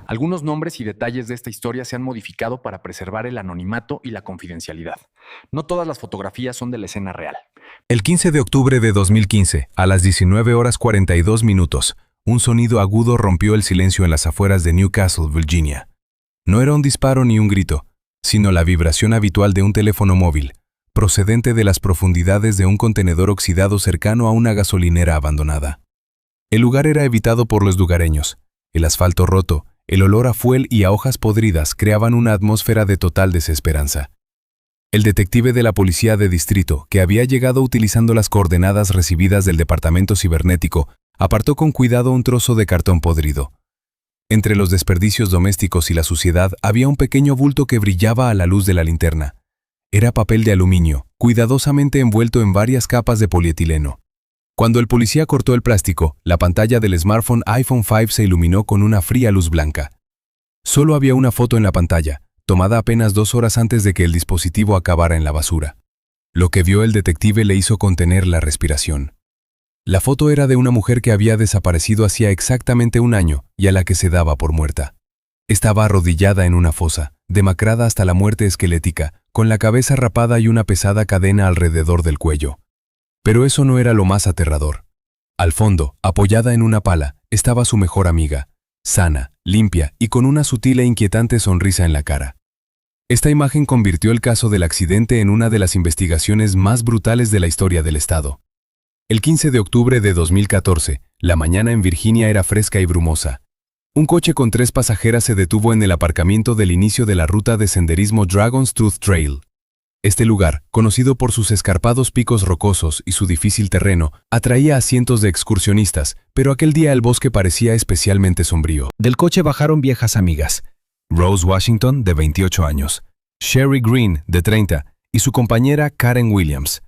Algunos nombres y detalles de esta historia se han modificado para preservar el anonimato y la confidencialidad. No todas las fotografías son de la escena real. El 15 de octubre de 2015, a las 19:42, un sonido agudo rompió el silencio en las afueras de Newcastle, Virginia. No era un disparo ni un grito, sino la vibración habitual de un teléfono móvil, procedente de las profundidades de un contenedor oxidado cercano a una gasolinera abandonada. El lugar era evitado por los lugareños. El asfalto roto, el olor a fuel y a hojas podridas creaban una atmósfera de total desesperanza. El detective de la policía de distrito, que había llegado utilizando las coordenadas recibidas del departamento cibernético, apartó con cuidado un trozo de cartón podrido. Entre los desperdicios domésticos y la suciedad había un pequeño bulto que brillaba a la luz de la linterna. Era papel de aluminio, cuidadosamente envuelto en varias capas de polietileno. Cuando el policía cortó el plástico, la pantalla del smartphone iPhone 5 se iluminó con una fría luz blanca. Solo había una foto en la pantalla, tomada apenas 2 horas antes de que el dispositivo acabara en la basura. Lo que vio el detective le hizo contener la respiración. La foto era de una mujer que había desaparecido hacía exactamente 1 año y a la que se daba por muerta. Estaba arrodillada en una fosa, demacrada hasta la muerte esquelética, con la cabeza rapada y una pesada cadena alrededor del cuello. Pero eso no era lo más aterrador. Al fondo, apoyada en una pala, estaba su mejor amiga, sana, limpia y con una sutil e inquietante sonrisa en la cara. Esta imagen convirtió el caso del accidente en una de las investigaciones más brutales de la historia del estado. El 15 de octubre de 2014, la mañana en Virginia era fresca y brumosa. Un coche con 3 pasajeras se detuvo en el aparcamiento del inicio de la ruta de senderismo Dragon's Tooth Trail. Este lugar, conocido por sus escarpados picos rocosos y su difícil terreno, atraía a cientos de excursionistas, pero aquel día el bosque parecía especialmente sombrío. Del coche bajaron viejas amigas. Rose Washington, de 28 años, Sherry Green, de 30, y su compañera Karen Williams.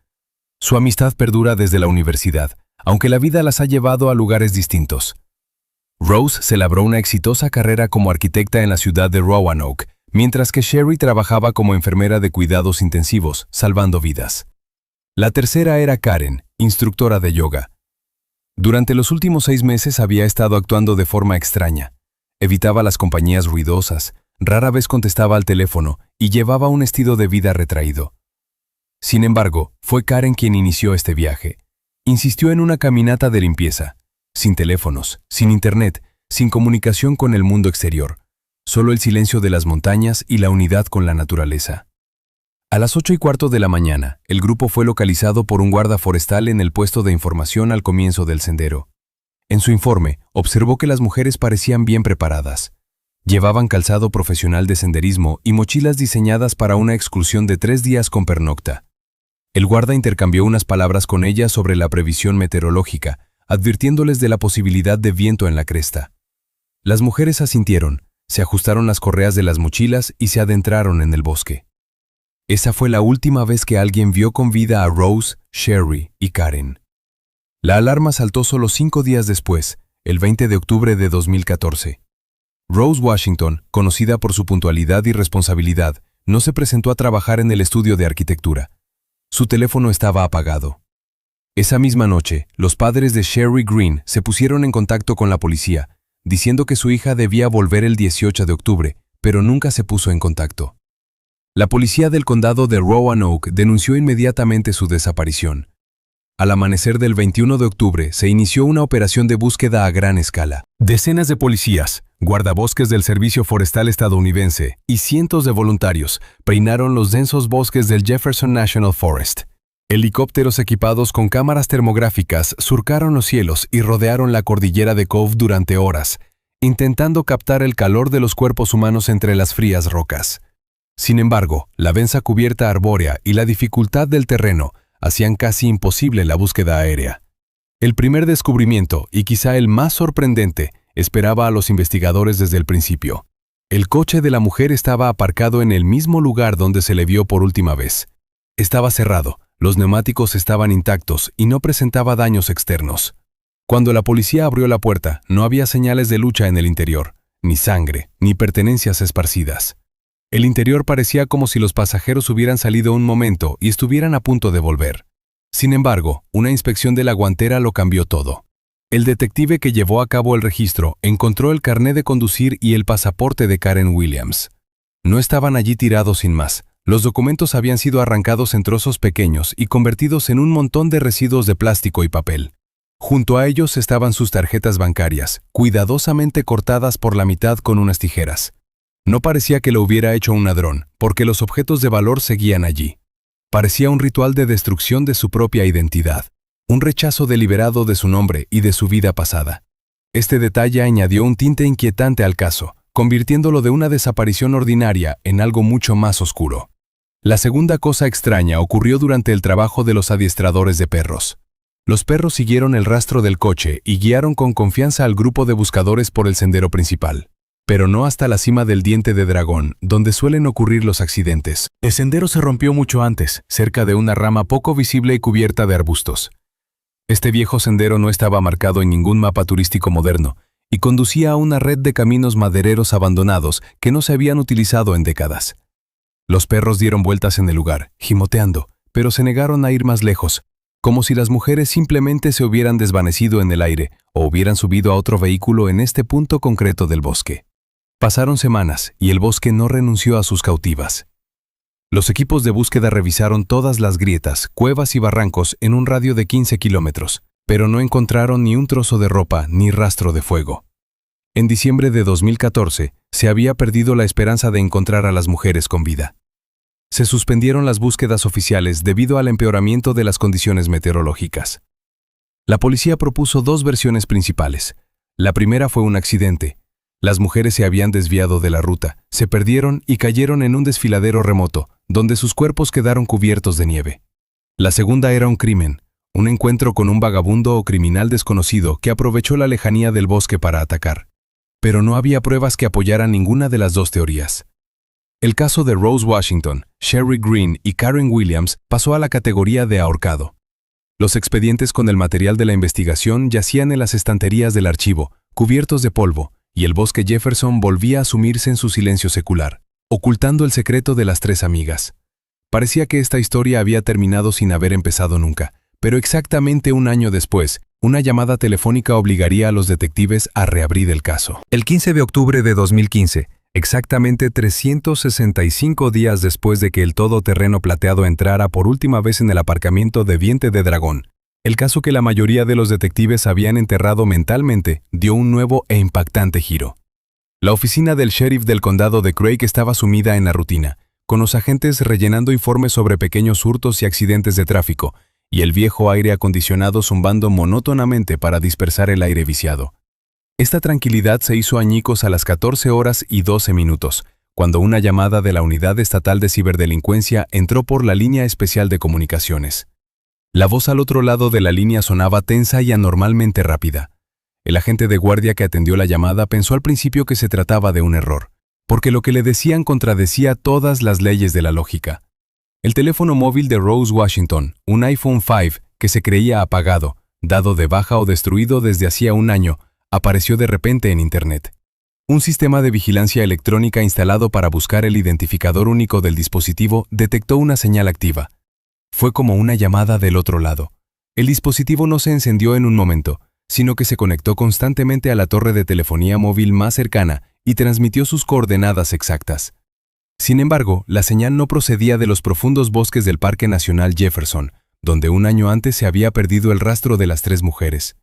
Su amistad perdura desde la universidad, aunque la vida las ha llevado a lugares distintos. Rose se labró una exitosa carrera como arquitecta en la ciudad de Roanoke, mientras que Sherry trabajaba como enfermera de cuidados intensivos, salvando vidas. La tercera era Karen, instructora de yoga. Durante los últimos 6 meses había estado actuando de forma extraña. Evitaba las compañías ruidosas, rara vez contestaba al teléfono y llevaba un estilo de vida retraído. Sin embargo, fue Karen quien inició este viaje. Insistió en una caminata de limpieza, sin teléfonos, sin internet, sin comunicación con el mundo exterior. Solo el silencio de las montañas y la unidad con la naturaleza. A las 8:15 de la mañana, el grupo fue localizado por un guarda forestal en el puesto de información al comienzo del sendero. En su informe, observó que las mujeres parecían bien preparadas. Llevaban calzado profesional de senderismo y mochilas diseñadas para una excursión de 3 días con pernocta. El guarda intercambió unas palabras con ellas sobre la previsión meteorológica, advirtiéndoles de la posibilidad de viento en la cresta. Las mujeres asintieron. Se ajustaron las correas de las mochilas y se adentraron en el bosque. Esa fue la última vez que alguien vio con vida a Rose, Sherry y Karen. La alarma saltó solo 5 días después, el 20 de octubre de 2014. Rose Washington, conocida por su puntualidad y responsabilidad, no se presentó a trabajar en el estudio de arquitectura. Su teléfono estaba apagado. Esa misma noche, los padres de Sherry Green se pusieron en contacto con la policía, diciendo que su hija debía volver el 18 de octubre, pero nunca se puso en contacto. La policía del condado de Roanoke denunció inmediatamente su desaparición. Al amanecer del 21 de octubre se inició una operación de búsqueda a gran escala. Decenas de policías, guardabosques del Servicio Forestal estadounidense y cientos de voluntarios peinaron los densos bosques del Jefferson National Forest. Helicópteros equipados con cámaras termográficas surcaron los cielos y rodearon la cordillera de Cove durante horas, intentando captar el calor de los cuerpos humanos entre las frías rocas. Sin embargo, la densa cubierta arbórea y la dificultad del terreno hacían casi imposible la búsqueda aérea. El primer descubrimiento, y quizá el más sorprendente, esperaba a los investigadores desde el principio. El coche de la mujer estaba aparcado en el mismo lugar donde se le vio por última vez. Estaba cerrado. Los neumáticos estaban intactos y no presentaba daños externos. Cuando la policía abrió la puerta, no había señales de lucha en el interior, ni sangre, ni pertenencias esparcidas. El interior parecía como si los pasajeros hubieran salido un momento y estuvieran a punto de volver. Sin embargo, una inspección de la guantera lo cambió todo. El detective que llevó a cabo el registro encontró el carné de conducir y el pasaporte de Karen Williams. No estaban allí tirados sin más. Los documentos habían sido arrancados en trozos pequeños y convertidos en un montón de residuos de plástico y papel. Junto a ellos estaban sus tarjetas bancarias, cuidadosamente cortadas por la mitad con unas tijeras. No parecía que lo hubiera hecho un ladrón, porque los objetos de valor seguían allí. Parecía un ritual de destrucción de su propia identidad, un rechazo deliberado de su nombre y de su vida pasada. Este detalle añadió un tinte inquietante al caso, convirtiéndolo de una desaparición ordinaria en algo mucho más oscuro. La segunda cosa extraña ocurrió durante el trabajo de los adiestradores de perros. Los perros siguieron el rastro del coche y guiaron con confianza al grupo de buscadores por el sendero principal, pero no hasta la cima del Diente de Dragón, donde suelen ocurrir los accidentes. El sendero se rompió mucho antes, cerca de una rama poco visible y cubierta de arbustos. Este viejo sendero no estaba marcado en ningún mapa turístico moderno y conducía a una red de caminos madereros abandonados que no se habían utilizado en décadas. Los perros dieron vueltas en el lugar, gimoteando, pero se negaron a ir más lejos, como si las mujeres simplemente se hubieran desvanecido en el aire o hubieran subido a otro vehículo en este punto concreto del bosque. Pasaron semanas y el bosque no renunció a sus cautivas. Los equipos de búsqueda revisaron todas las grietas, cuevas y barrancos en un radio de 15 kilómetros, pero no encontraron ni un trozo de ropa ni rastro de fuego. En diciembre de 2014, se había perdido la esperanza de encontrar a las mujeres con vida. Se suspendieron las búsquedas oficiales debido al empeoramiento de las condiciones meteorológicas. La policía propuso dos versiones principales. La primera fue un accidente. Las mujeres se habían desviado de la ruta, se perdieron y cayeron en un desfiladero remoto, donde sus cuerpos quedaron cubiertos de nieve. La segunda era un crimen, un encuentro con un vagabundo o criminal desconocido que aprovechó la lejanía del bosque para atacar. Pero no había pruebas que apoyaran ninguna de las dos teorías. El caso de Rose Washington, Sherry Green y Karen Williams pasó a la categoría de ahorcado. Los expedientes con el material de la investigación yacían en las estanterías del archivo, cubiertos de polvo, y el bosque Jefferson volvía a sumirse en su silencio secular, ocultando el secreto de las tres amigas. Parecía que esta historia había terminado sin haber empezado nunca, pero exactamente un año después, una llamada telefónica obligaría a los detectives a reabrir el caso. El 15 de octubre de 2015, exactamente 365 días después de que el todoterreno plateado entrara por última vez en el aparcamiento de Diente de Dragón, el caso que la mayoría de los detectives habían enterrado mentalmente dio un nuevo e impactante giro. La oficina del sheriff del condado de Craig estaba sumida en la rutina, con los agentes rellenando informes sobre pequeños hurtos y accidentes de tráfico, y el viejo aire acondicionado zumbando monótonamente para dispersar el aire viciado. Esta tranquilidad se hizo añicos a las 14 horas y 12 minutos, cuando una llamada de la Unidad Estatal de Ciberdelincuencia entró por la línea especial de comunicaciones. La voz al otro lado de la línea sonaba tensa y anormalmente rápida. El agente de guardia que atendió la llamada pensó al principio que se trataba de un error, porque lo que le decían contradecía todas las leyes de la lógica. El teléfono móvil de Rose Washington, un iPhone 5 que se creía apagado, dado de baja o destruido desde hacía un año, apareció de repente en Internet. Un sistema de vigilancia electrónica instalado para buscar el identificador único del dispositivo detectó una señal activa. Fue como una llamada del otro lado. El dispositivo no se encendió en un momento, sino que se conectó constantemente a la torre de telefonía móvil más cercana y transmitió sus coordenadas exactas. Sin embargo, la señal no procedía de los profundos bosques del Parque Nacional Jefferson, donde un año antes se había perdido el rastro de las tres mujeres.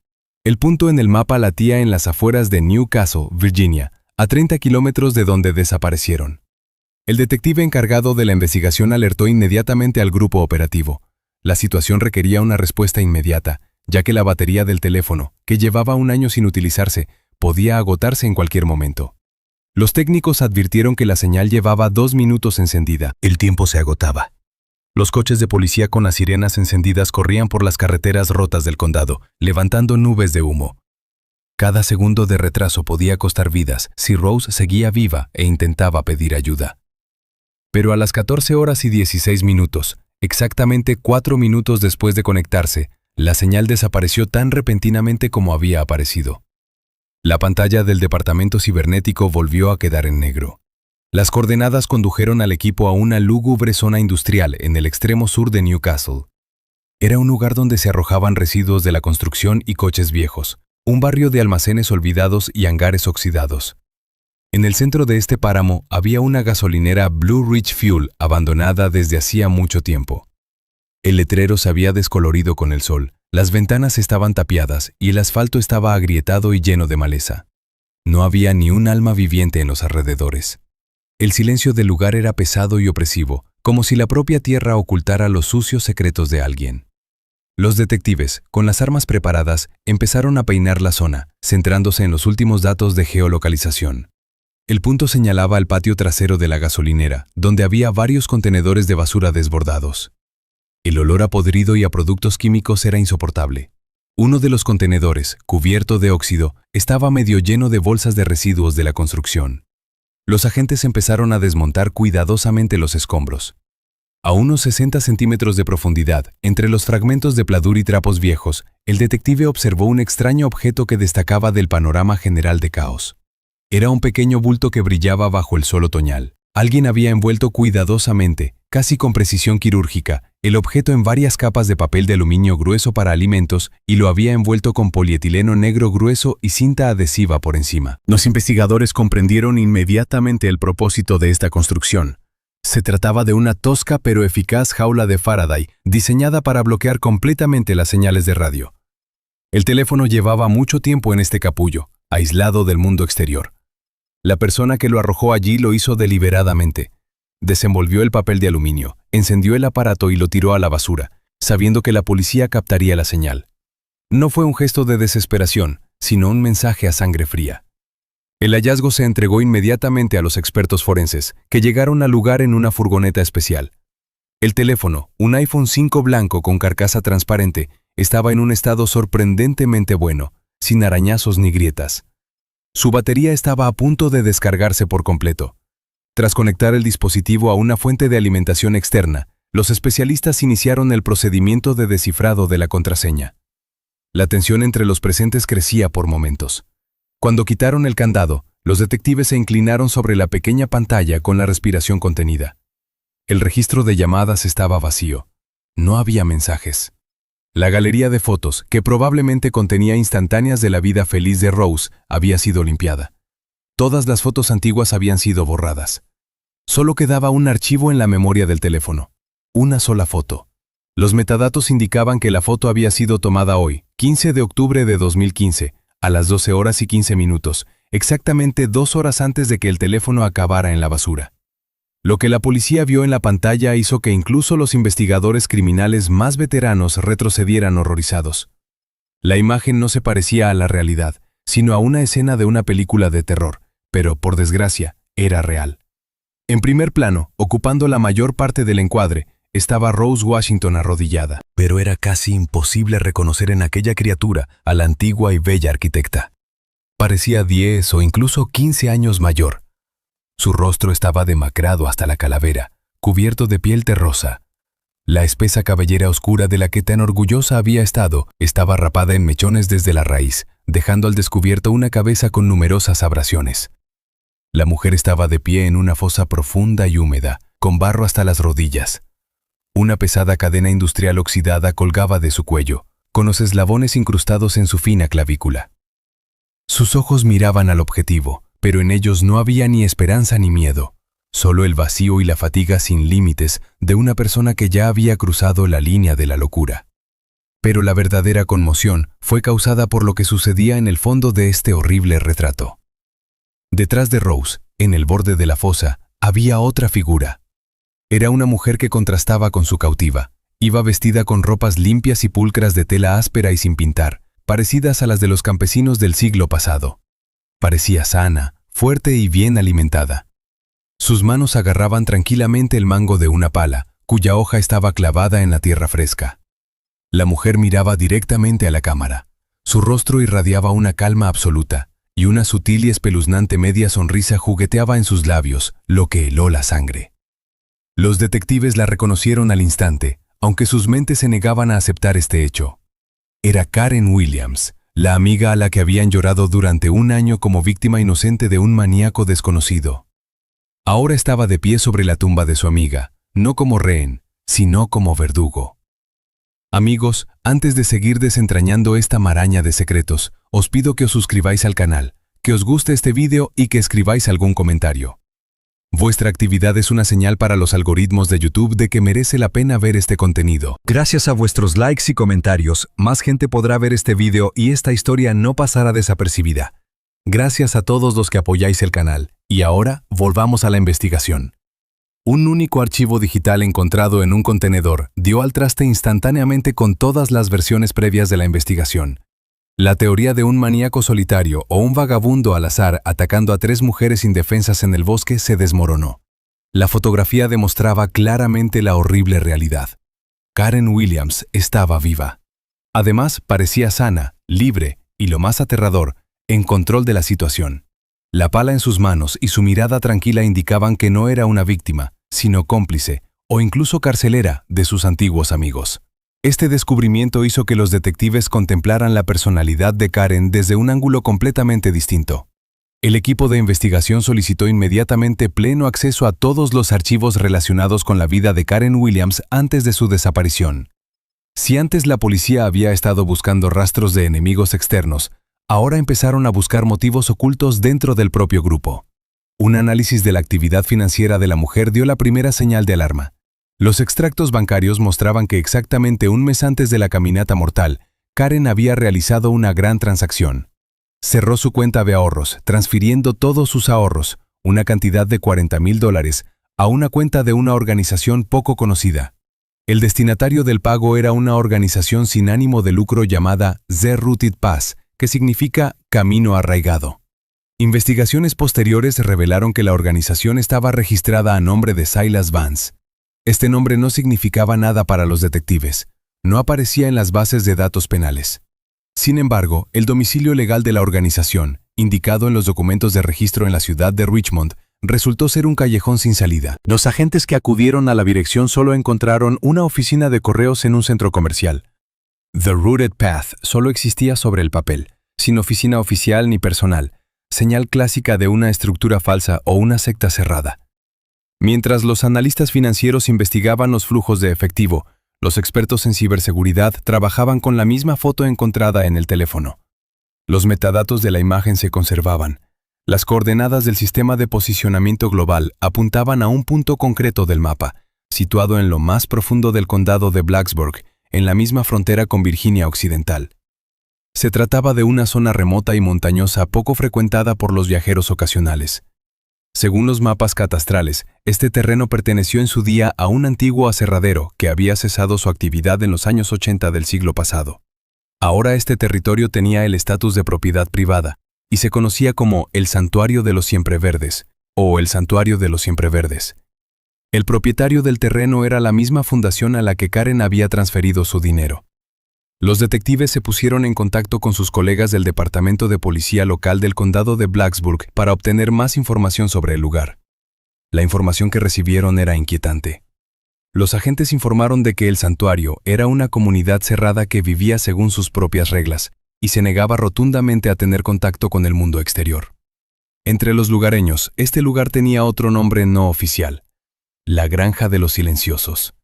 El punto en el mapa latía en las afueras de New Castle, Virginia, a 30 kilómetros de donde desaparecieron. El detective encargado de la investigación alertó inmediatamente al grupo operativo. La situación requería una respuesta inmediata, ya que la batería del teléfono, que llevaba un año sin utilizarse, podía agotarse en cualquier momento. Los técnicos advirtieron que la señal llevaba 2 minutos encendida. El tiempo se agotaba. Los coches de policía con las sirenas encendidas corrían por las carreteras rotas del condado, levantando nubes de humo. Cada segundo de retraso podía costar vidas si Rose seguía viva e intentaba pedir ayuda. Pero a las 14 horas y 16 minutos, exactamente 4 minutos después de conectarse, la señal desapareció tan repentinamente como había aparecido. La pantalla del departamento cibernético volvió a quedar en negro. Las coordenadas condujeron al equipo a una lúgubre zona industrial en el extremo sur de New Castle. Era un lugar donde se arrojaban residuos de la construcción y coches viejos, un barrio de almacenes olvidados y hangares oxidados. En el centro de este páramo había una gasolinera Blue Ridge Fuel abandonada desde hacía mucho tiempo. El letrero se había descolorido con el sol, las ventanas estaban tapiadas y el asfalto estaba agrietado y lleno de maleza. No había ni un alma viviente en los alrededores. El silencio del lugar era pesado y opresivo, como si la propia tierra ocultara los sucios secretos de alguien. Los detectives, con las armas preparadas, empezaron a peinar la zona, centrándose en los últimos datos de geolocalización. El punto señalaba el patio trasero de la gasolinera, donde había varios contenedores de basura desbordados. El olor a podrido y a productos químicos era insoportable. Uno de los contenedores, cubierto de óxido, estaba medio lleno de bolsas de residuos de la construcción. Los agentes empezaron a desmontar cuidadosamente los escombros. A unos 60 centímetros de profundidad, entre los fragmentos de pladur y trapos viejos, el detective observó un extraño objeto que destacaba del panorama general de caos. Era un pequeño bulto que brillaba bajo el sol otoñal. Alguien había envuelto cuidadosamente, casi con precisión quirúrgica, el objeto en varias capas de papel de aluminio grueso para alimentos y lo había envuelto con polietileno negro grueso y cinta adhesiva por encima. Los investigadores comprendieron inmediatamente el propósito de esta construcción. Se trataba de una tosca pero eficaz jaula de Faraday, diseñada para bloquear completamente las señales de radio. El teléfono llevaba mucho tiempo en este capullo, aislado del mundo exterior. La persona que lo arrojó allí lo hizo deliberadamente. Desenvolvió el papel de aluminio, encendió el aparato y lo tiró a la basura, sabiendo que la policía captaría la señal. No fue un gesto de desesperación, sino un mensaje a sangre fría. El hallazgo se entregó inmediatamente a los expertos forenses, que llegaron al lugar en una furgoneta especial. El teléfono, un iPhone 5 blanco con carcasa transparente, estaba en un estado sorprendentemente bueno, sin arañazos ni grietas. Su batería estaba a punto de descargarse por completo. Tras conectar el dispositivo a una fuente de alimentación externa, los especialistas iniciaron el procedimiento de descifrado de la contraseña. La tensión entre los presentes crecía por momentos. Cuando quitaron el candado, los detectives se inclinaron sobre la pequeña pantalla con la respiración contenida. El registro de llamadas estaba vacío. No había mensajes. La galería de fotos, que probablemente contenía instantáneas de la vida feliz de Rose, había sido limpiada. Todas las fotos antiguas habían sido borradas. Solo quedaba un archivo en la memoria del teléfono. Una sola foto. Los metadatos indicaban que la foto había sido tomada hoy, 15 de octubre de 2015, a las 12 horas y 15 minutos, exactamente 2 horas antes de que el teléfono acabara en la basura. Lo que la policía vio en la pantalla hizo que incluso los investigadores criminales más veteranos retrocedieran horrorizados. La imagen no se parecía a la realidad, sino a una escena de una película de terror, pero, por desgracia, era real. En primer plano, ocupando la mayor parte del encuadre, estaba Rose Washington arrodillada. Pero era casi imposible reconocer en aquella criatura a la antigua y bella arquitecta. Parecía 10 o incluso 15 años mayor. Su rostro estaba demacrado hasta la calavera, cubierto de piel terrosa. La espesa cabellera oscura de la que tan orgullosa había estado estaba rapada en mechones desde la raíz, dejando al descubierto una cabeza con numerosas abrasiones. La mujer estaba de pie en una fosa profunda y húmeda, con barro hasta las rodillas. Una pesada cadena industrial oxidada colgaba de su cuello, con los eslabones incrustados en su fina clavícula. Sus ojos miraban al objetivo, pero en ellos no había ni esperanza ni miedo, solo el vacío y la fatiga sin límites de una persona que ya había cruzado la línea de la locura. Pero la verdadera conmoción fue causada por lo que sucedía en el fondo de este horrible retrato. Detrás de Rose, en el borde de la fosa, había otra figura. Era una mujer que contrastaba con su cautiva. Iba vestida con ropas limpias y pulcras de tela áspera y sin pintar, parecidas a las de los campesinos del siglo pasado. Parecía sana, fuerte y bien alimentada. Sus manos agarraban tranquilamente el mango de una pala, cuya hoja estaba clavada en la tierra fresca. La mujer miraba directamente a la cámara. Su rostro irradiaba una calma absoluta, y una sutil y espeluznante media sonrisa jugueteaba en sus labios, lo que heló la sangre. Los detectives la reconocieron al instante, aunque sus mentes se negaban a aceptar este hecho. Era Karen Williams, la amiga a la que habían llorado durante un año como víctima inocente de un maníaco desconocido. Ahora estaba de pie sobre la tumba de su amiga, no como rehén, sino como verdugo. Amigos, antes de seguir desentrañando esta maraña de secretos, os pido que os suscribáis al canal, que os guste este video y que escribáis algún comentario. Vuestra actividad es una señal para los algoritmos de YouTube de que merece la pena ver este contenido. Gracias a vuestros likes y comentarios, más gente podrá ver este video y esta historia no pasará desapercibida. Gracias a todos los que apoyáis el canal. Y ahora, volvamos a la investigación. Un único archivo digital encontrado en un contenedor dio al traste instantáneamente con todas las versiones previas de la investigación. La teoría de un maníaco solitario o un vagabundo al azar atacando a 3 mujeres indefensas en el bosque se desmoronó. La fotografía demostraba claramente la horrible realidad. Karen Williams estaba viva. Además, parecía sana, libre y, lo más aterrador, en control de la situación. La pala en sus manos y su mirada tranquila indicaban que no era una víctima, sino cómplice o incluso carcelera de sus antiguos amigos. Este descubrimiento hizo que los detectives contemplaran la personalidad de Karen desde un ángulo completamente distinto. El equipo de investigación solicitó inmediatamente pleno acceso a todos los archivos relacionados con la vida de Karen Williams antes de su desaparición. Si antes la policía había estado buscando rastros de enemigos externos, ahora empezaron a buscar motivos ocultos dentro del propio grupo. Un análisis de la actividad financiera de la mujer dio la primera señal de alarma. Los extractos bancarios mostraban que exactamente un mes antes de la caminata mortal, Karen había realizado una gran transacción. Cerró su cuenta de ahorros, transfiriendo todos sus ahorros, una cantidad de $40,000, a una cuenta de una organización poco conocida. El destinatario del pago era una organización sin ánimo de lucro llamada The Rooted Path, que significa camino arraigado. Investigaciones posteriores revelaron que la organización estaba registrada a nombre de Silas Vance. Este nombre no significaba nada para los detectives. No aparecía en las bases de datos penales. Sin embargo, el domicilio legal de la organización, indicado en los documentos de registro en la ciudad de Richmond, resultó ser un callejón sin salida. Los agentes que acudieron a la dirección solo encontraron una oficina de correos en un centro comercial. The Rooted Path solo existía sobre el papel, sin oficina oficial ni personal, señal clásica de una estructura falsa o una secta cerrada. Mientras los analistas financieros investigaban los flujos de efectivo, los expertos en ciberseguridad trabajaban con la misma foto encontrada en el teléfono. Los metadatos de la imagen se conservaban. Las coordenadas del sistema de posicionamiento global apuntaban a un punto concreto del mapa, situado en lo más profundo del condado de Blacksburg, en la misma frontera con Virginia Occidental. Se trataba de una zona remota y montañosa poco frecuentada por los viajeros ocasionales. Según los mapas catastrales, este terreno perteneció en su día a un antiguo aserradero que había cesado su actividad en los años 80 del siglo pasado. Ahora este territorio tenía el estatus de propiedad privada y se conocía como el Santuario de los Siempreverdes o el Santuario de los Siempreverdes. El propietario del terreno era la misma fundación a la que Karen había transferido su dinero. Los detectives se pusieron en contacto con sus colegas del Departamento de Policía Local del Condado de Blacksburg para obtener más información sobre el lugar. La información que recibieron era inquietante. Los agentes informaron de que el santuario era una comunidad cerrada que vivía según sus propias reglas y se negaba rotundamente a tener contacto con el mundo exterior. Entre los lugareños, este lugar tenía otro nombre no oficial: la Granja de los Silenciosos.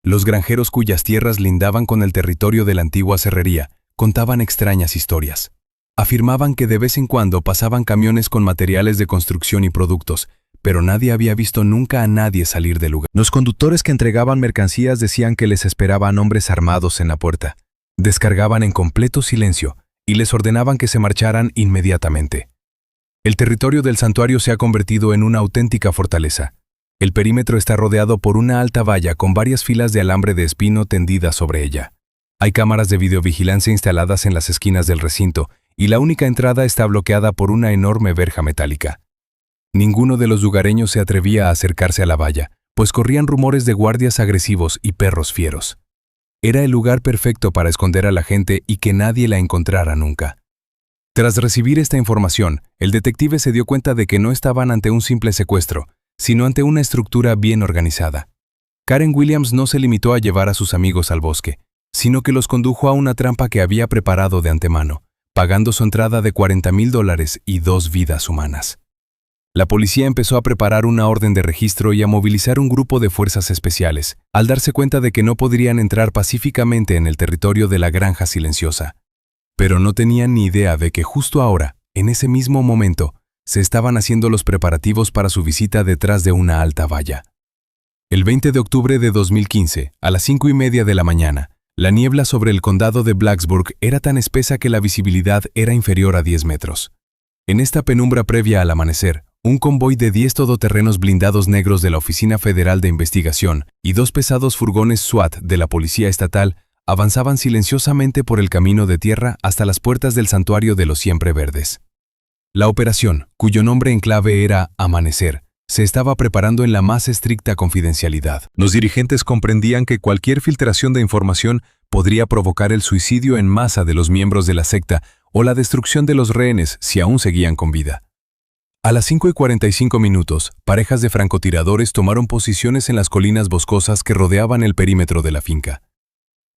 Los granjeros cuyas tierras lindaban con el territorio de la antigua serrería contaban extrañas historias. Afirmaban que de vez en cuando pasaban camiones con materiales de construcción y productos, pero nadie había visto nunca a nadie salir del lugar. Los conductores que entregaban mercancías decían que les esperaban hombres armados en la puerta. Descargaban en completo silencio y les ordenaban que se marcharan inmediatamente. El territorio del santuario se ha convertido en una auténtica fortaleza. El perímetro está rodeado por una alta valla con varias filas de alambre de espino tendidas sobre ella. Hay cámaras de videovigilancia instaladas en las esquinas del recinto y la única entrada está bloqueada por una enorme verja metálica. Ninguno de los lugareños se atrevía a acercarse a la valla, pues corrían rumores de guardias agresivos y perros fieros. Era el lugar perfecto para esconder a la gente y que nadie la encontrara nunca. Tras recibir esta información, el detective se dio cuenta de que no estaban ante un simple secuestro, sino ante una estructura bien organizada. Karen Williams no se limitó a llevar a sus amigos al bosque, sino que los condujo a una trampa que había preparado de antemano, pagando su entrada de $40,000 y 2 vidas humanas. La policía empezó a preparar una orden de registro y a movilizar un grupo de fuerzas especiales, al darse cuenta de que no podrían entrar pacíficamente en el territorio de la granja silenciosa. Pero no tenían ni idea de que justo ahora, en ese mismo momento, se estaban haciendo los preparativos para su visita detrás de una alta valla. El 20 de octubre de 2015, a las 5:30 de la mañana, la niebla sobre el condado de Blacksburg era tan espesa que la visibilidad era inferior a 10 metros. En esta penumbra previa al amanecer, un convoy de 10 todoterrenos blindados negros de la Oficina Federal de Investigación y 2 pesados furgones SWAT de la Policía Estatal avanzaban silenciosamente por el camino de tierra hasta las puertas del Santuario de los Siempre Verdes. La operación, cuyo nombre en clave era Amanecer, se estaba preparando en la más estricta confidencialidad. Los dirigentes comprendían que cualquier filtración de información podría provocar el suicidio en masa de los miembros de la secta o la destrucción de los rehenes si aún seguían con vida. A las 5:45, parejas de francotiradores tomaron posiciones en las colinas boscosas que rodeaban el perímetro de la finca.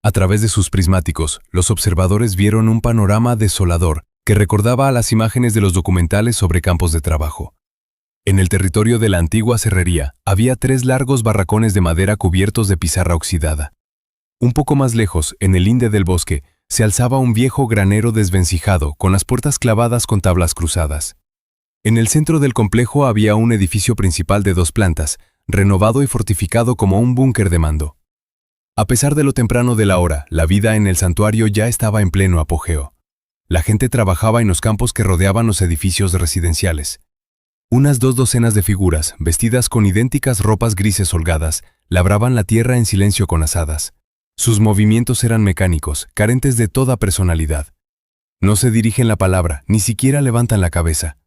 A través de sus prismáticos, los observadores vieron un panorama desolador que recordaba a las imágenes de los documentales sobre campos de trabajo. En el territorio de la antigua serrería había 3 largos barracones de madera cubiertos de pizarra oxidada. Un poco más lejos, en el linde del bosque, se alzaba un viejo granero desvencijado con las puertas clavadas con tablas cruzadas. En el centro del complejo había un edificio principal de 2 plantas, renovado y fortificado como un búnker de mando. A pesar de lo temprano de la hora, la vida en el santuario ya estaba en pleno apogeo. La gente trabajaba en los campos que rodeaban los edificios residenciales. Unas 2 docenas de figuras, vestidas con idénticas ropas grises holgadas, labraban la tierra en silencio con azadas. Sus movimientos eran mecánicos, carentes de toda personalidad. No se dirigen la palabra, ni siquiera levantan la cabeza.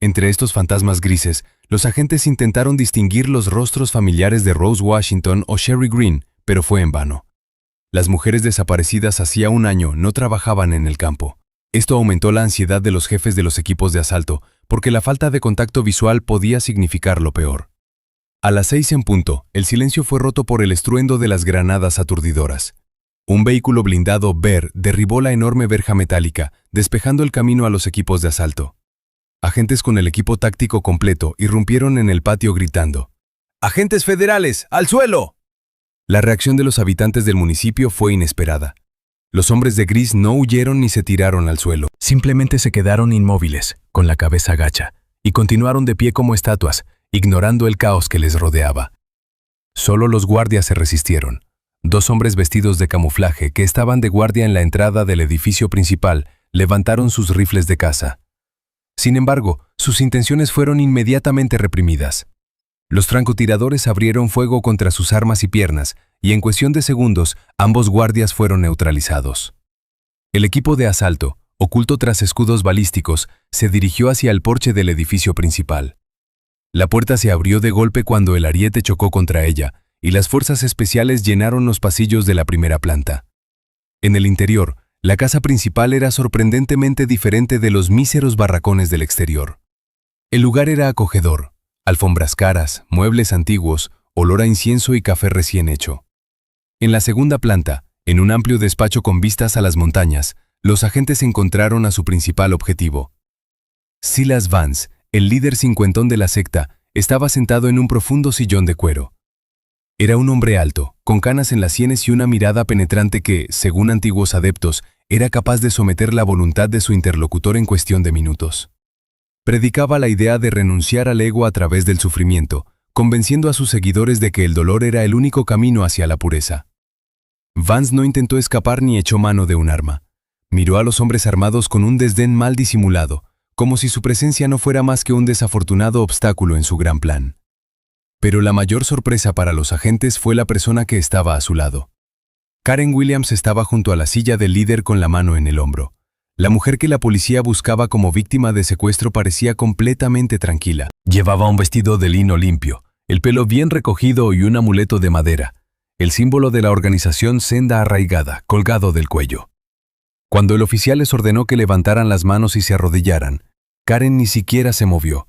Entre estos fantasmas grises, los agentes intentaron distinguir los rostros familiares de Rose Washington o Sherry Green, pero fue en vano. Las mujeres desaparecidas hacía un año no trabajaban en el campo. Esto aumentó la ansiedad de los jefes de los equipos de asalto, porque la falta de contacto visual podía significar lo peor. A las 6 en punto, el silencio fue roto por el estruendo de las granadas aturdidoras. Un vehículo blindado Bear derribó la enorme verja metálica, despejando el camino a los equipos de asalto. Agentes con el equipo táctico completo irrumpieron en el patio gritando: ¡Agentes federales, al suelo! La reacción de los habitantes del municipio fue inesperada. Los hombres de gris no huyeron ni se tiraron al suelo. Simplemente se quedaron inmóviles, con la cabeza gacha, y continuaron de pie como estatuas, ignorando el caos que les rodeaba. Solo los guardias se resistieron. 2 hombres vestidos de camuflaje que estaban de guardia en la entrada del edificio principal levantaron sus rifles de caza. Sin embargo, sus intenciones fueron inmediatamente reprimidas. Los francotiradores abrieron fuego contra sus armas y piernas, y en cuestión de segundos, ambos guardias fueron neutralizados. El equipo de asalto, oculto tras escudos balísticos, se dirigió hacia el porche del edificio principal. La puerta se abrió de golpe cuando el ariete chocó contra ella, y las fuerzas especiales llenaron los pasillos de la primera planta. En el interior, la casa principal era sorprendentemente diferente de los míseros barracones del exterior. El lugar era acogedor: alfombras caras, muebles antiguos, olor a incienso y café recién hecho. En la segunda planta, en un amplio despacho con vistas a las montañas, los agentes encontraron a su principal objetivo. Silas Vance, el líder cincuentón de la secta, estaba sentado en un profundo sillón de cuero. Era un hombre alto, con canas en las sienes y una mirada penetrante que, según antiguos adeptos, era capaz de someter la voluntad de su interlocutor en cuestión de minutos. Predicaba la idea de renunciar al ego a través del sufrimiento, convenciendo a sus seguidores de que el dolor era el único camino hacia la pureza. Vance no intentó escapar ni echó mano de un arma. Miró a los hombres armados con un desdén mal disimulado, como si su presencia no fuera más que un desafortunado obstáculo en su gran plan. Pero la mayor sorpresa para los agentes fue la persona que estaba a su lado. Karen Williams estaba junto a la silla del líder con la mano en el hombro. La mujer que la policía buscaba como víctima de secuestro parecía completamente tranquila. Llevaba un vestido de lino limpio, el pelo bien recogido y un amuleto de madera, el símbolo de la organización Senda Arraigada, colgado del cuello. Cuando el oficial les ordenó que levantaran las manos y se arrodillaran, Karen ni siquiera se movió.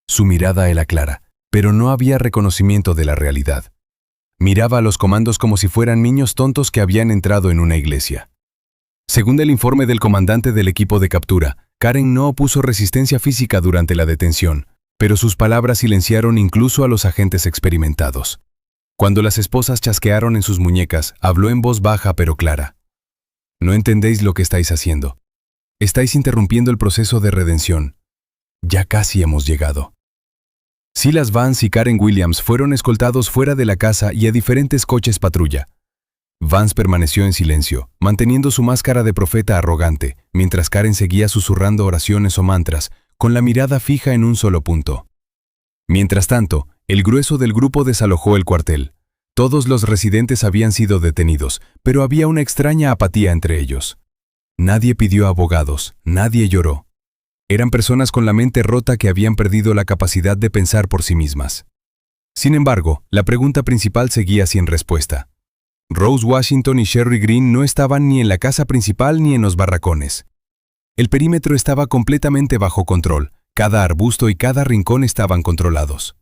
Su mirada era clara, pero no había reconocimiento de la realidad. Miraba a los comandos como si fueran niños tontos que habían entrado en una iglesia. Según el informe del comandante del equipo de captura, Karen no opuso resistencia física durante la detención. pero sus palabras silenciaron incluso a los agentes experimentados. Cuando las esposas chasquearon en sus muñecas, habló en voz baja pero clara. No entendéis lo que estáis haciendo. Estáis interrumpiendo el proceso de redención. Ya casi hemos llegado. Silas Vance y Karen Williams fueron escoltados fuera de la casa y a diferentes coches patrulla. Vance permaneció en silencio, manteniendo su máscara de profeta arrogante, mientras Karen seguía susurrando oraciones o mantras, con la mirada fija en un solo punto. Mientras tanto, el grueso del grupo desalojó el cuartel. Todos los residentes habían sido detenidos, pero había una extraña apatía entre ellos. Nadie pidió abogados, nadie lloró. Eran personas con la mente rota que habían perdido la capacidad de pensar por sí mismas. Sin embargo, la pregunta principal seguía sin respuesta. Rose Washington y Sherry Green no estaban ni en la casa principal ni en los barracones. El perímetro estaba completamente bajo control, cada arbusto y cada rincón estaban controlados.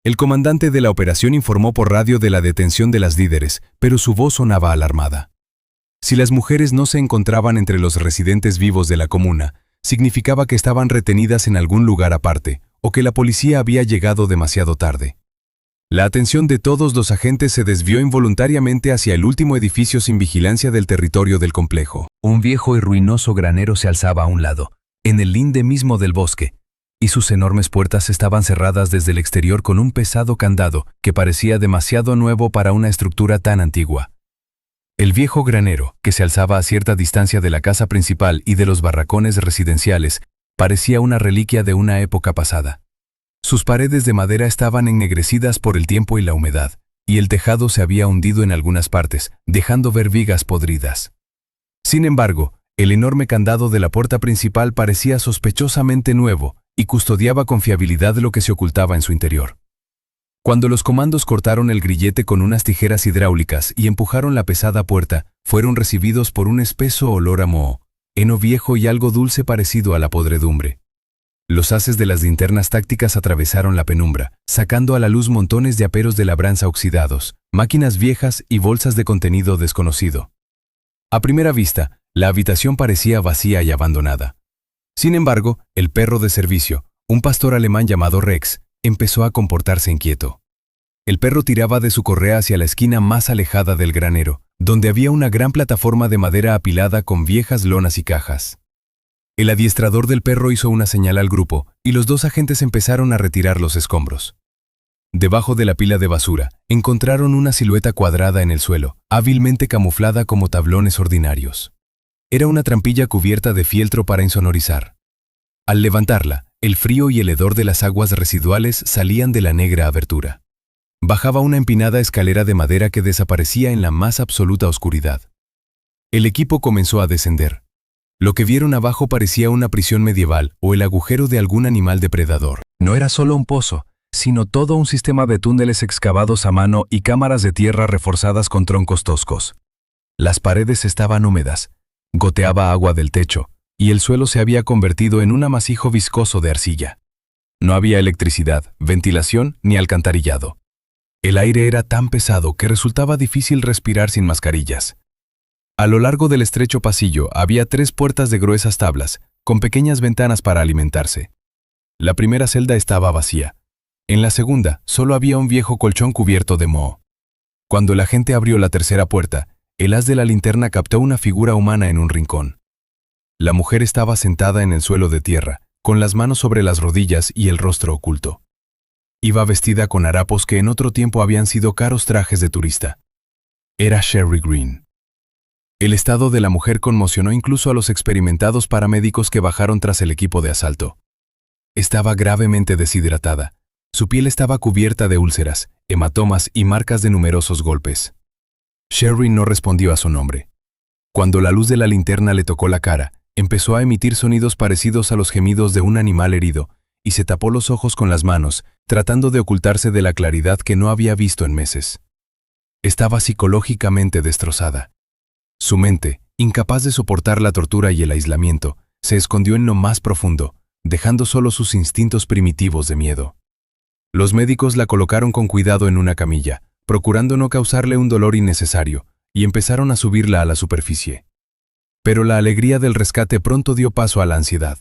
El comandante de la operación informó por radio de la detención de las líderes, pero su voz sonaba alarmada. Si las mujeres no se encontraban entre los residentes vivos de la comuna, significaba que estaban retenidas en algún lugar aparte, o que la policía había llegado demasiado tarde. La atención de todos los agentes se desvió involuntariamente hacia el último edificio sin vigilancia del territorio del complejo. Un viejo y ruinoso granero se alzaba a un lado, en el linde mismo del bosque, y sus enormes puertas estaban cerradas desde el exterior con un pesado candado que parecía demasiado nuevo para una estructura tan antigua. El viejo granero, que se alzaba a cierta distancia de la casa principal y de los barracones residenciales, parecía una reliquia de una época pasada. Sus paredes de madera estaban ennegrecidas por el tiempo y la humedad, y el tejado se había hundido en algunas partes, dejando ver vigas podridas. Sin embargo, el enorme candado de la puerta principal parecía sospechosamente nuevo y custodiaba con fiabilidad lo que se ocultaba en su interior. Cuando los comandos cortaron el grillete con unas tijeras hidráulicas y empujaron la pesada puerta, fueron recibidos por un espeso olor a moho, heno viejo y algo dulce parecido a la podredumbre. Los haces de las linternas tácticas atravesaron la penumbra, sacando a la luz montones de aperos de labranza oxidados, máquinas viejas y bolsas de contenido desconocido. A primera vista, la habitación parecía vacía y abandonada. Sin embargo, el perro de servicio, un pastor alemán llamado Rex, empezó a comportarse inquieto. El perro tiraba de su correa hacia la esquina más alejada del granero, donde había una gran plataforma de madera apilada con viejas lonas y cajas. El adiestrador del perro hizo una señal al grupo, y los dos agentes empezaron a retirar los escombros. Debajo de la pila de basura, encontraron una silueta cuadrada en el suelo, hábilmente camuflada como tablones ordinarios. Era una trampilla cubierta de fieltro para insonorizar. Al levantarla, el frío y el hedor de las aguas residuales salían de la negra abertura. Bajaba una empinada escalera de madera que desaparecía en la más absoluta oscuridad. El equipo comenzó a descender. Lo que vieron abajo parecía una prisión medieval o el agujero de algún animal depredador. No era solo un pozo, sino todo un sistema de túneles excavados a mano y cámaras de tierra reforzadas con troncos toscos. Las paredes estaban húmedas, goteaba agua del techo, y el suelo se había convertido en un amasijo viscoso de arcilla. No había electricidad, ventilación ni alcantarillado. El aire era tan pesado que resultaba difícil respirar sin mascarillas. A lo largo del estrecho pasillo había 3 puertas de gruesas tablas, con pequeñas ventanas para alimentarse. La primera celda estaba vacía. En la segunda, solo había un viejo colchón cubierto de moho. Cuando la gente abrió la tercera puerta, el haz de la linterna captó una figura humana en un rincón. La mujer estaba sentada en el suelo de tierra, con las manos sobre las rodillas y el rostro oculto. Iba vestida con harapos que en otro tiempo habían sido caros trajes de turista. Era Sherry Green. El estado de la mujer conmocionó incluso a los experimentados paramédicos que bajaron tras el equipo de asalto. Estaba gravemente deshidratada. Su piel estaba cubierta de úlceras, hematomas y marcas de numerosos golpes. Sherry no respondió a su nombre. Cuando la luz de la linterna le tocó la cara, empezó a emitir sonidos parecidos a los gemidos de un animal herido, y se tapó los ojos con las manos, tratando de ocultarse de la claridad que no había visto en meses. Estaba psicológicamente destrozada. Su mente, incapaz de soportar la tortura y el aislamiento, se escondió en lo más profundo, dejando solo sus instintos primitivos de miedo. Los médicos la colocaron con cuidado en una camilla, procurando no causarle un dolor innecesario, y empezaron a subirla a la superficie. Pero la alegría del rescate pronto dio paso a la ansiedad.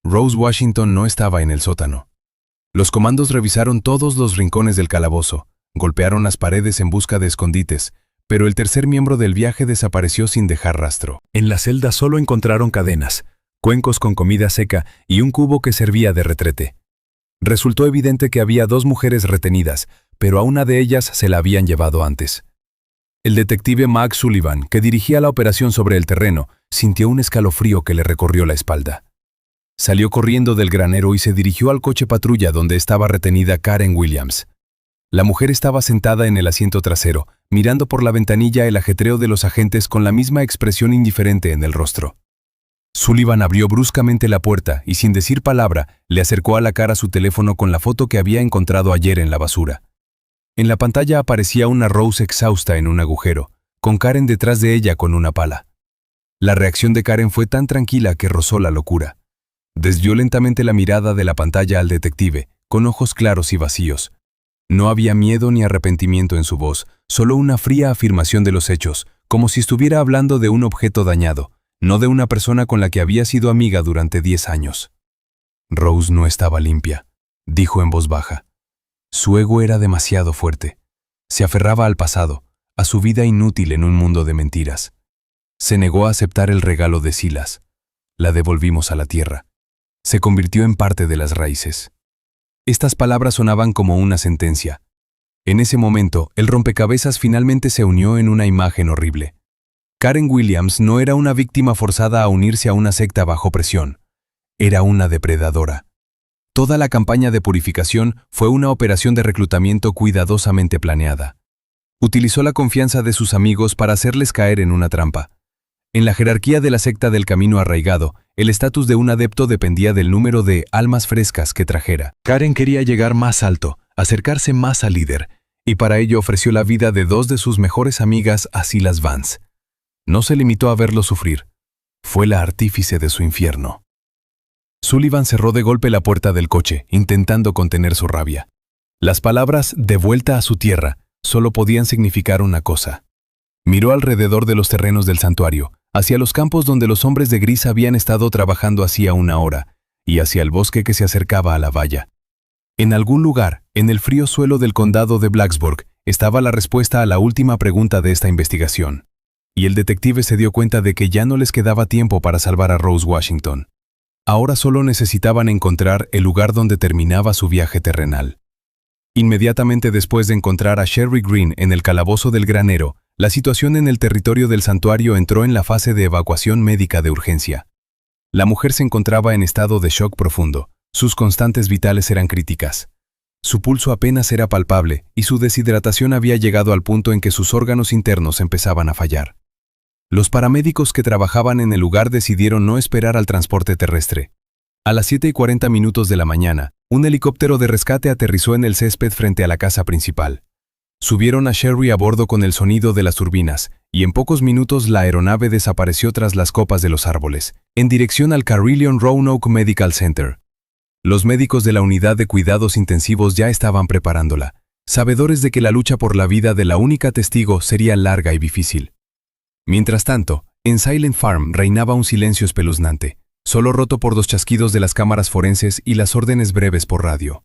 Rose Washington no estaba en el sótano. Los comandos revisaron todos los rincones del calabozo, golpearon las paredes en busca de escondites, pero el tercer miembro del viaje desapareció sin dejar rastro. En la celda solo encontraron cadenas, cuencos con comida seca y un cubo que servía de retrete. Resultó evidente que había 2 mujeres retenidas, pero a una de ellas se la habían llevado antes. El detective Max Sullivan, que dirigía la operación sobre el terreno, sintió un escalofrío que le recorrió la espalda. Salió corriendo del granero y se dirigió al coche patrulla donde estaba retenida Karen Williams. La mujer estaba sentada en el asiento trasero, mirando por la ventanilla el ajetreo de los agentes con la misma expresión indiferente en el rostro. Sullivan abrió bruscamente la puerta y sin decir palabra, le acercó a la cara su teléfono con la foto que había encontrado ayer en la basura. En la pantalla aparecía una Rose exhausta en un agujero, con Karen detrás de ella con una pala. La reacción de Karen fue tan tranquila que rozó la locura. Desvió lentamente la mirada de la pantalla al detective, con ojos claros y vacíos. No había miedo ni arrepentimiento en su voz, solo una fría afirmación de los hechos, como si estuviera hablando de un objeto dañado, no de una persona con la que había sido amiga durante 10 años. Rose no estaba limpia, dijo en voz baja. Su ego era demasiado fuerte. Se aferraba al pasado, a su vida inútil en un mundo de mentiras. Se negó a aceptar el regalo de Silas. La devolvimos a la tierra. Se convirtió en parte de las raíces. Estas palabras sonaban como una sentencia. En ese momento, el rompecabezas finalmente se unió en una imagen horrible. Karen Williams no era una víctima forzada a unirse a una secta bajo presión. Era una depredadora. Toda la campaña de purificación fue una operación de reclutamiento cuidadosamente planeada. Utilizó la confianza de sus amigos para hacerles caer en una trampa. En la jerarquía de la secta del camino arraigado, el estatus de un adepto dependía del número de almas frescas que trajera. Karen quería llegar más alto, acercarse más al líder, y para ello ofreció la vida de 2 de sus mejores amigas a Silas Vance. No se limitó a verlo sufrir. Fue la artífice de su infierno. Sullivan cerró de golpe la puerta del coche, intentando contener su rabia. Las palabras «de vuelta a su tierra» solo podían significar una cosa. Miró alrededor de los terrenos del santuario, hacia los campos donde los hombres de gris habían estado trabajando hacía una hora, y hacia el bosque que se acercaba a la valla. En algún lugar, en el frío suelo del condado de Blacksburg, estaba la respuesta a la última pregunta de esta investigación. Y el detective se dio cuenta de que ya no les quedaba tiempo para salvar a Rose Washington. Ahora solo necesitaban encontrar el lugar donde terminaba su viaje terrenal. Inmediatamente después de encontrar a Sherry Green en el calabozo del granero, la situación en el territorio del santuario entró en la fase de evacuación médica de urgencia. La mujer se encontraba en estado de shock profundo. Sus constantes vitales eran críticas. Su pulso apenas era palpable y su deshidratación había llegado al punto en que sus órganos internos empezaban a fallar. Los paramédicos que trabajaban en el lugar decidieron no esperar al transporte terrestre. A las 7:40 de la mañana, un helicóptero de rescate aterrizó en el césped frente a la casa principal. Subieron a Sherry a bordo con el sonido de las turbinas, y en pocos minutos la aeronave desapareció tras las copas de los árboles, en dirección al Carillon Roanoke Medical Center. Los médicos de la unidad de cuidados intensivos ya estaban preparándola, sabedores de que la lucha por la vida de la única testigo sería larga y difícil. Mientras tanto, en Silent Farm reinaba un silencio espeluznante, solo roto por 2 chasquidos de las cámaras forenses y las órdenes breves por radio.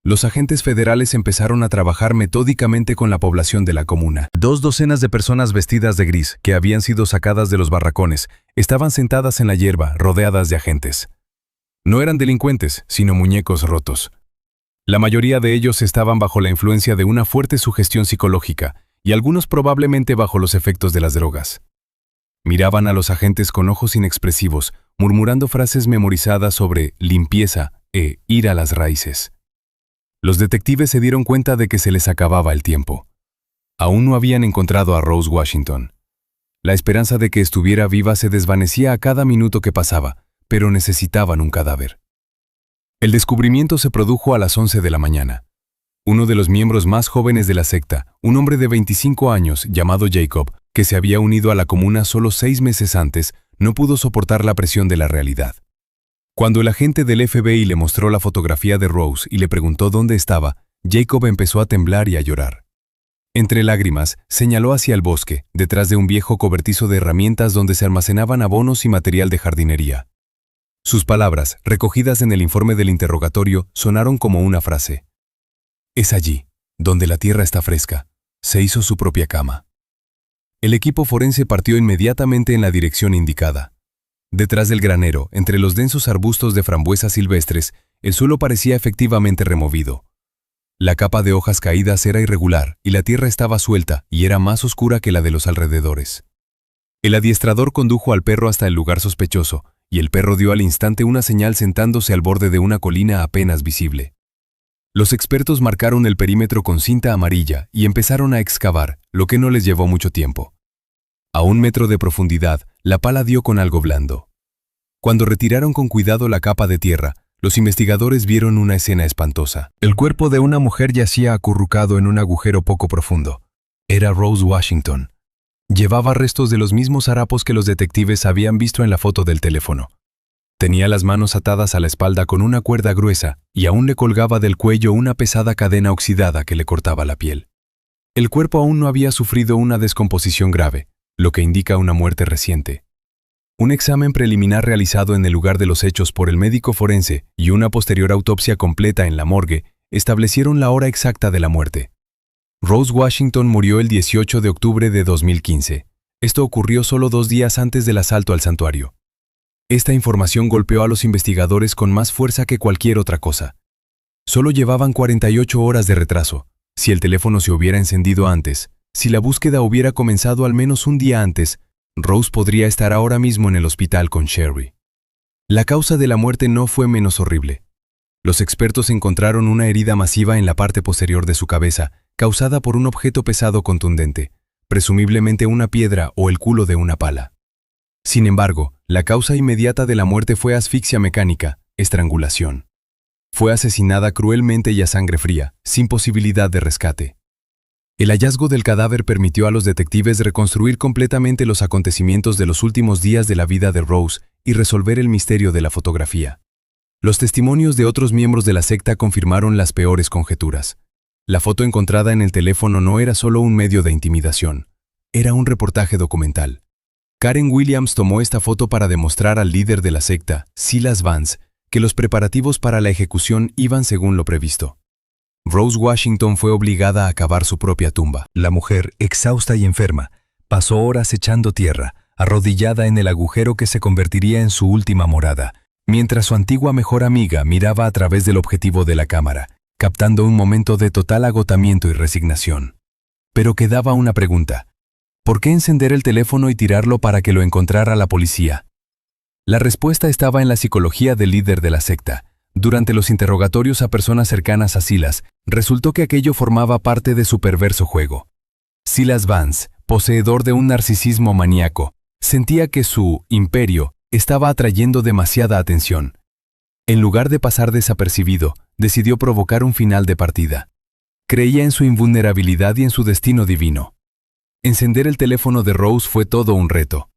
Los agentes federales empezaron a trabajar metódicamente con la población de la comuna. 2 docenas de personas vestidas de gris, que habían sido sacadas de los barracones, estaban sentadas en la hierba, rodeadas de agentes. No eran delincuentes, sino muñecos rotos. La mayoría de ellos estaban bajo la influencia de una fuerte sugestión psicológica, y algunos probablemente bajo los efectos de las drogas. Miraban a los agentes con ojos inexpresivos, murmurando frases memorizadas sobre limpieza e ir a las raíces. Los detectives se dieron cuenta de que se les acababa el tiempo. Aún no habían encontrado a Rose Washington. La esperanza de que estuviera viva se desvanecía a cada minuto que pasaba, pero necesitaban un cadáver. El descubrimiento se produjo a las 11 de la mañana. Uno de los miembros más jóvenes de la secta, un hombre de 25 años llamado Jacob, que se había unido a la comuna solo 6 meses antes, no pudo soportar la presión de la realidad. Cuando el agente del FBI le mostró la fotografía de Rose y le preguntó dónde estaba, Jacob empezó a temblar y a llorar. Entre lágrimas, señaló hacia el bosque, detrás de un viejo cobertizo de herramientas donde se almacenaban abonos y material de jardinería. Sus palabras, recogidas en el informe del interrogatorio, sonaron como una frase. Es allí, donde la tierra está fresca. Se hizo su propia cama. El equipo forense partió inmediatamente en la dirección indicada. Detrás del granero, entre los densos arbustos de frambuesas silvestres, el suelo parecía efectivamente removido. La capa de hojas caídas era irregular y la tierra estaba suelta y era más oscura que la de los alrededores. El adiestrador condujo al perro hasta el lugar sospechoso, y el perro dio al instante una señal sentándose al borde de una colina apenas visible. Los expertos marcaron el perímetro con cinta amarilla y empezaron a excavar, lo que no les llevó mucho tiempo. A 1 metro de profundidad, la pala dio con algo blando. Cuando retiraron con cuidado la capa de tierra, los investigadores vieron una escena espantosa. El cuerpo de una mujer yacía acurrucado en un agujero poco profundo. Era Rose Washington. Llevaba restos de los mismos harapos que los detectives habían visto en la foto del teléfono. Tenía las manos atadas a la espalda con una cuerda gruesa y aún le colgaba del cuello una pesada cadena oxidada que le cortaba la piel. El cuerpo aún no había sufrido una descomposición grave, lo que indica una muerte reciente. Un examen preliminar realizado en el lugar de los hechos por el médico forense y una posterior autopsia completa en la morgue establecieron la hora exacta de la muerte. Rose Washington murió el 18 de octubre de 2015. Esto ocurrió solo 2 días antes del asalto al santuario. Esta información golpeó a los investigadores con más fuerza que cualquier otra cosa. Solo llevaban 48 horas de retraso. Si el teléfono se hubiera encendido antes, si la búsqueda hubiera comenzado al menos un día antes, Rose podría estar ahora mismo en el hospital con Sherry. La causa de la muerte no fue menos horrible. Los expertos encontraron una herida masiva en la parte posterior de su cabeza, causada por un objeto pesado contundente, presumiblemente una piedra o el culo de una pala. Sin embargo, la causa inmediata de la muerte fue asfixia mecánica, estrangulación. Fue asesinada cruelmente y a sangre fría, sin posibilidad de rescate. El hallazgo del cadáver permitió a los detectives reconstruir completamente los acontecimientos de los últimos días de la vida de Rose y resolver el misterio de la fotografía. Los testimonios de otros miembros de la secta confirmaron las peores conjeturas. La foto encontrada en el teléfono no era solo un medio de intimidación, era un reportaje documental. Karen Williams tomó esta foto para demostrar al líder de la secta, Silas Vance, que los preparativos para la ejecución iban según lo previsto. Rose Washington fue obligada a cavar su propia tumba. La mujer, exhausta y enferma, pasó horas echando tierra, arrodillada en el agujero que se convertiría en su última morada, mientras su antigua mejor amiga miraba a través del objetivo de la cámara, captando un momento de total agotamiento y resignación. Pero quedaba una pregunta. ¿Por qué encender el teléfono y tirarlo para que lo encontrara la policía? La respuesta estaba en la psicología del líder de la secta. Durante los interrogatorios a personas cercanas a Silas, resultó que aquello formaba parte de su perverso juego. Silas Vance, poseedor de un narcisismo maníaco, sentía que su imperio estaba atrayendo demasiada atención. En lugar de pasar desapercibido, decidió provocar un final de partida. Creía en su invulnerabilidad y en su destino divino. Encender el teléfono de Rose fue todo un reto.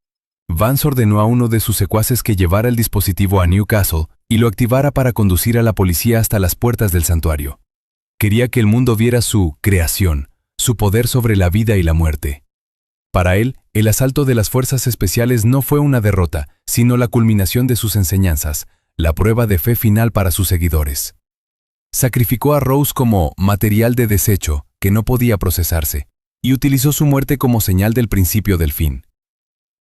Vance ordenó a uno de sus secuaces que llevara el dispositivo a Newcastle y lo activara para conducir a la policía hasta las puertas del santuario. Quería que el mundo viera su creación, su poder sobre la vida y la muerte. Para él, el asalto de las fuerzas especiales no fue una derrota, sino la culminación de sus enseñanzas, la prueba de fe final para sus seguidores. Sacrificó a Rose como material de desecho que no podía procesarse, y utilizó su muerte como señal del principio del fin.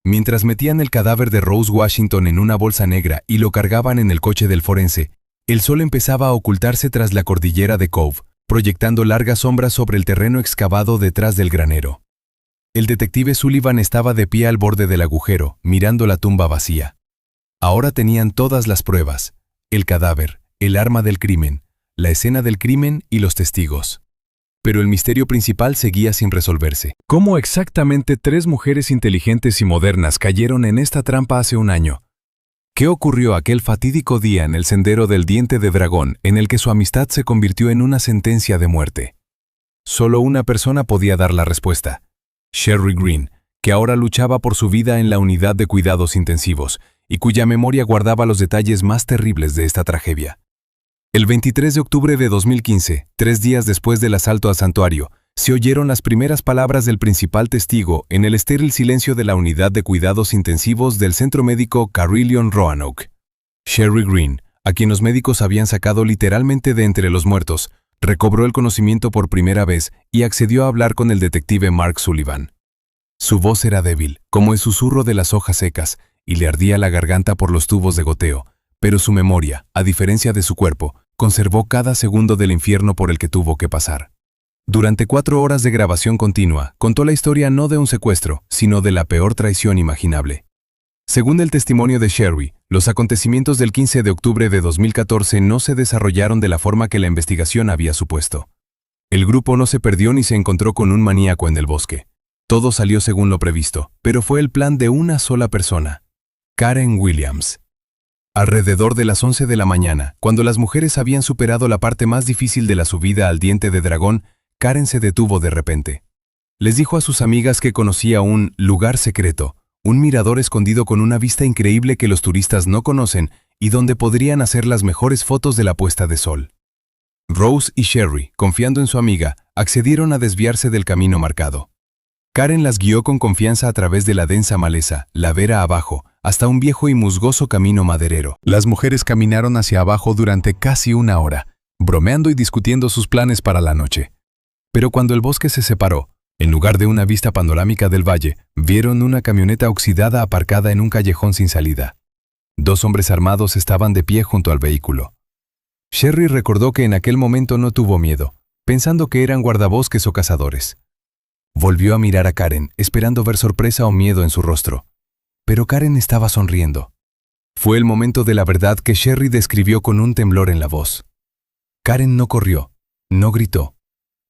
Mientras metían el cadáver de Rose Washington en una bolsa negra y lo cargaban en el coche del forense, el sol empezaba a ocultarse tras la cordillera de Cove, proyectando largas sombras sobre el terreno excavado detrás del granero. El detective Sullivan estaba de pie al borde del agujero, mirando la tumba vacía. Ahora tenían todas las pruebas: el cadáver, el arma del crimen, la escena del crimen y los testigos. Pero el misterio principal seguía sin resolverse. ¿Cómo exactamente 3 mujeres inteligentes y modernas cayeron en esta trampa hace un año? ¿Qué ocurrió aquel fatídico día en el sendero del Diente de Dragón en el que su amistad se convirtió en una sentencia de muerte? Solo una persona podía dar la respuesta: Sherry Green, que ahora luchaba por su vida en la unidad de cuidados intensivos y cuya memoria guardaba los detalles más terribles de esta tragedia. El 23 de octubre de 2015, 3 días después del asalto al santuario, se oyeron las primeras palabras del principal testigo en el estéril silencio de la unidad de cuidados intensivos del centro médico Carillon Roanoke. Sherry Green, a quien los médicos habían sacado literalmente de entre los muertos, recobró el conocimiento por primera vez y accedió a hablar con el detective Mark Sullivan. Su voz era débil, como el susurro de las hojas secas, y le ardía la garganta por los tubos de goteo, pero su memoria, a diferencia de su cuerpo, conservó cada segundo del infierno por el que tuvo que pasar. Durante 4 horas de grabación continua, contó la historia no de un secuestro, sino de la peor traición imaginable. Según el testimonio de Sherry, los acontecimientos del 15 de octubre de 2014 no se desarrollaron de la forma que la investigación había supuesto. El grupo no se perdió ni se encontró con un maníaco en el bosque. Todo salió según lo previsto, pero fue el plan de una sola persona: Karen Williams. Alrededor de las 11 de la mañana, cuando las mujeres habían superado la parte más difícil de la subida al diente de dragón, Karen se detuvo de repente. Les dijo a sus amigas que conocía un lugar secreto, un mirador escondido con una vista increíble que los turistas no conocen y donde podrían hacer las mejores fotos de la puesta de sol. Rose y Sherry, confiando en su amiga, accedieron a desviarse del camino marcado. Karen las guió con confianza a través de la densa maleza, ladera abajo, hasta un viejo y musgoso camino maderero. Las mujeres caminaron hacia abajo durante casi 1 hora, bromeando y discutiendo sus planes para la noche. Pero cuando el bosque se separó, en lugar de una vista panorámica del valle, vieron una camioneta oxidada aparcada en un callejón sin salida. 2 hombres armados estaban de pie junto al vehículo. Sherry recordó que en aquel momento no tuvo miedo, pensando que eran guardabosques o cazadores. Volvió a mirar a Karen, esperando ver sorpresa o miedo en su rostro. Pero Karen estaba sonriendo. Fue el momento de la verdad que Sherry describió con un temblor en la voz. Karen no corrió, no gritó.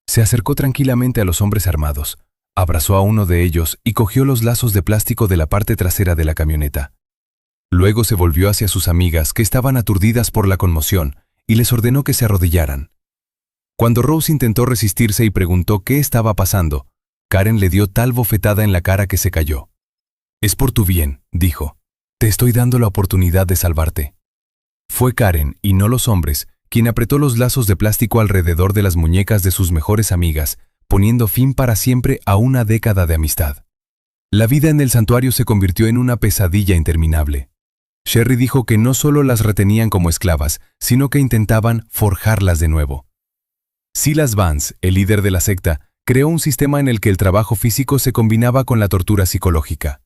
Se acercó tranquilamente a los hombres armados, abrazó a uno de ellos y cogió los lazos de plástico de la parte trasera de la camioneta. Luego se volvió hacia sus amigas, que estaban aturdidas por la conmoción, y les ordenó que se arrodillaran. Cuando Rose intentó resistirse y preguntó qué estaba pasando, Karen le dio tal bofetada en la cara que se cayó. «Es por tu bien», dijo. «Te estoy dando la oportunidad de salvarte». Fue Karen, y no los hombres, quien apretó los lazos de plástico alrededor de las muñecas de sus mejores amigas, poniendo fin para siempre a una década de amistad. La vida en el santuario se convirtió en una pesadilla interminable. Sherry dijo que no solo las retenían como esclavas, sino que intentaban forjarlas de nuevo. Silas Vance, el líder de la secta, creó un sistema en el que el trabajo físico se combinaba con la tortura psicológica.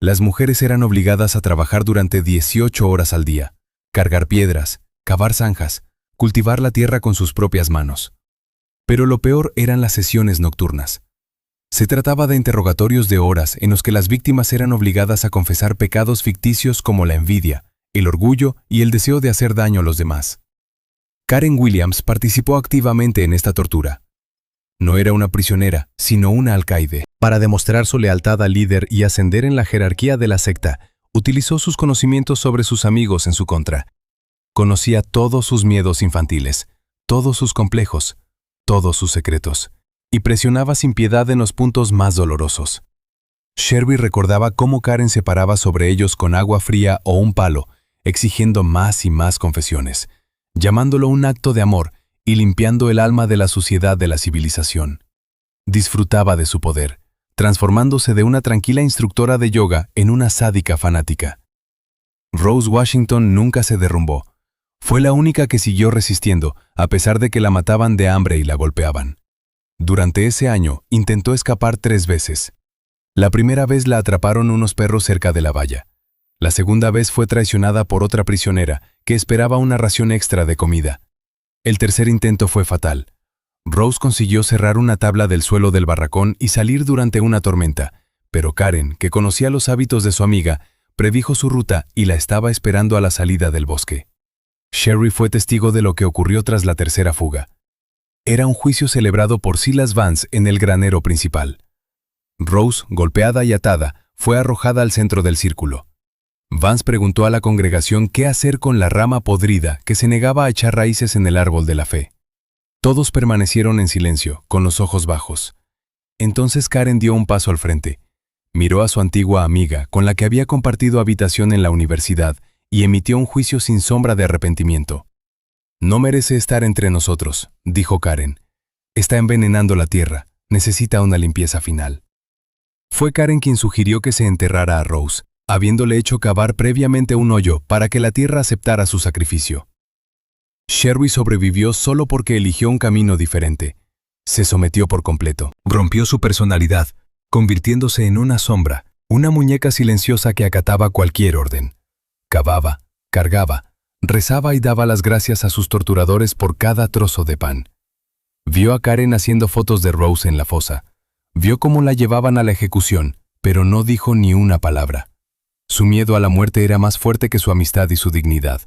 Las mujeres eran obligadas a trabajar durante 18 horas al día, cargar piedras, cavar zanjas, cultivar la tierra con sus propias manos. Pero lo peor eran las sesiones nocturnas. Se trataba de interrogatorios de horas en los que las víctimas eran obligadas a confesar pecados ficticios como la envidia, el orgullo y el deseo de hacer daño a los demás. Karen Williams participó activamente en esta tortura. No era una prisionera, sino una alcaide. Para demostrar su lealtad al líder y ascender en la jerarquía de la secta, utilizó sus conocimientos sobre sus amigos en su contra. Conocía todos sus miedos infantiles, todos sus complejos, todos sus secretos, y presionaba sin piedad en los puntos más dolorosos. Sherry recordaba cómo Karen se paraba sobre ellos con agua fría o un palo, exigiendo más y más confesiones, llamándolo un acto de amor y limpiando el alma de la suciedad de la civilización. Disfrutaba de su poder, transformándose de una tranquila instructora de yoga en una sádica fanática. Rose Washington nunca se derrumbó. Fue la única que siguió resistiendo, a pesar de que la mataban de hambre y la golpeaban. Durante ese año, intentó escapar 3 veces. La primera vez la atraparon unos perros cerca de la valla. La segunda vez fue traicionada por otra prisionera, que esperaba una ración extra de comida. El tercer intento fue fatal. Rose consiguió cerrar una tabla del suelo del barracón y salir durante una tormenta, pero Karen, que conocía los hábitos de su amiga, predijo su ruta y la estaba esperando a la salida del bosque. Sherry fue testigo de lo que ocurrió tras la tercera fuga. Era un juicio celebrado por Silas Vance en el granero principal. Rose, golpeada y atada, fue arrojada al centro del círculo. Vance preguntó a la congregación qué hacer con la rama podrida que se negaba a echar raíces en el árbol de la fe. Todos permanecieron en silencio, con los ojos bajos. Entonces Karen dio un paso al frente. Miró a su antigua amiga, con la que había compartido habitación en la universidad, y emitió un juicio sin sombra de arrepentimiento. «No merece estar entre nosotros», dijo Karen. «Está envenenando la tierra, necesita una limpieza final». Fue Karen quien sugirió que se enterrara a Rose, habiéndole hecho cavar previamente un hoyo para que la tierra aceptara su sacrificio. Sherry sobrevivió solo porque eligió un camino diferente. Se sometió por completo. Rompió su personalidad, convirtiéndose en una sombra, una muñeca silenciosa que acataba cualquier orden. Cavaba, cargaba, rezaba y daba las gracias a sus torturadores por cada trozo de pan. Vio a Karen haciendo fotos de Rose en la fosa. Vio cómo la llevaban a la ejecución, pero no dijo ni una palabra. Su miedo a la muerte era más fuerte que su amistad y su dignidad.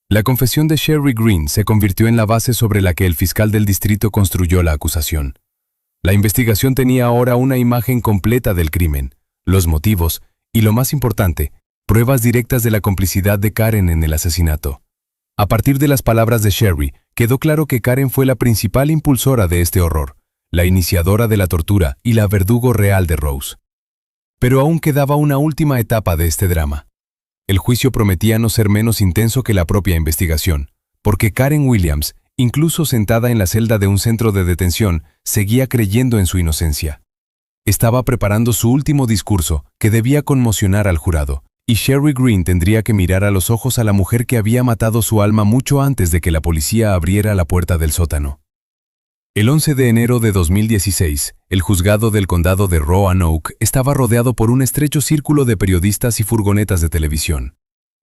La confesión de Sherry Green se convirtió en la base sobre la que el fiscal del distrito construyó la acusación. La investigación tenía ahora una imagen completa del crimen, los motivos y, lo más importante, pruebas directas de la complicidad de Karen en el asesinato. A partir de las palabras de Sherry, quedó claro que Karen fue la principal impulsora de este horror, la iniciadora de la tortura y la verdugo real de Rose. Pero aún quedaba una última etapa de este drama. El juicio prometía no ser menos intenso que la propia investigación, porque Karen Williams, incluso sentada en la celda de un centro de detención, seguía creyendo en su inocencia. Estaba preparando su último discurso, que debía conmocionar al jurado, y Sherry Green tendría que mirar a los ojos a la mujer que había matado su alma mucho antes de que la policía abriera la puerta del sótano. El 11 de enero de 2016, el juzgado del condado de Roanoke estaba rodeado por un estrecho círculo de periodistas y furgonetas de televisión.